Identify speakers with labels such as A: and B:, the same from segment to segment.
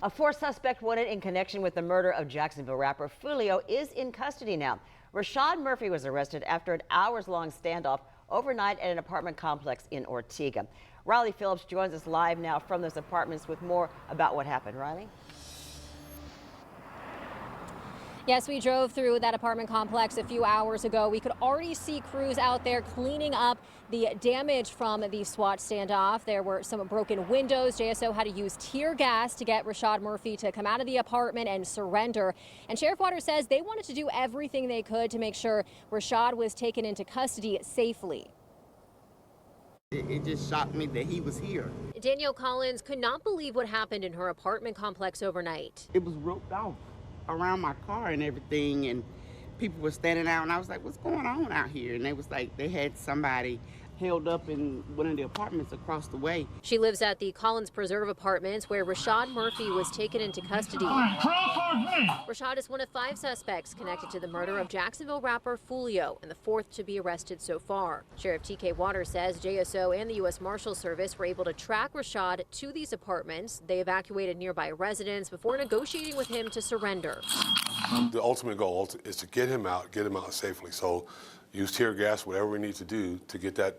A: A fourth suspect wanted in connection with the murder of Jacksonville rapper Fulio is in custody now. Rashad Murphy was arrested after an hours-long standoff overnight at an apartment complex in Ortega. Riley Phillips joins us live now from those apartments with more about what happened. Riley?
B: Yes, we drove through that apartment complex a few hours ago. We could already see crews out there cleaning up the damage from the SWAT standoff. There were some broken windows. JSO had to use tear gas to get Rashad Murphy to come out of the apartment and surrender. And Sheriff Waters says they wanted to do everything they could to make sure Rashad was taken into custody safely.
C: It just shocked me that he was here.
B: Danielle Collins could not believe what happened in her apartment complex overnight.
C: It was roped off around my car and everything, and people were standing out, and I was like, what's going on out here? And they was like, they had somebody held up in one of the apartments across the way.
B: She lives at the Collins Preserve Apartments, where Rashad Murphy was taken into custody. Rashad is one of 5 suspects connected to the murder of Jacksonville rapper Fulio, and the 4th to be arrested so far. Sheriff TK Waters says JSO and the U.S. Marshal Service were able to track Rashad to these apartments. They evacuated nearby residents before negotiating with him to surrender.
D: The ultimate goal is to get him out safely. So use tear gas, whatever we need to do to get that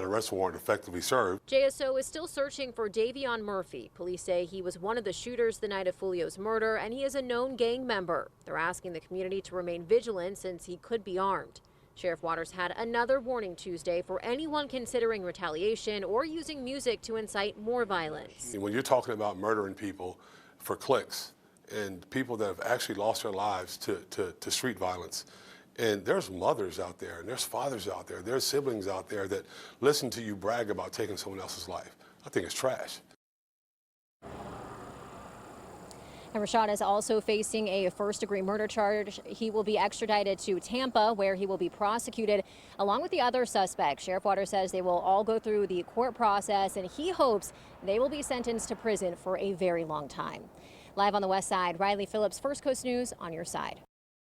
D: arrest warrant effectively served.
B: JSO is still searching for Davion Murphy. Police say he was one of the shooters the night of Fulio's murder, and he is a known gang member. They're asking the community to remain vigilant since he could be armed. Sheriff Waters had another warning Tuesday for anyone considering retaliation or using music to incite more violence.
D: When you're talking about murdering people for clicks and people that have actually lost their lives to street violence, and there's mothers out there, and there's fathers out there, there's siblings out there that listen to you brag about taking someone else's life. I think it's trash.
B: And Rashad is also facing a first-degree murder charge. He will be extradited to Tampa, where he will be prosecuted along with the other suspects. Sheriff Waters says they will all go through the court process, and he hopes they will be sentenced to prison for a very long time. Live on the west side, Riley Phillips, First Coast News, on your side.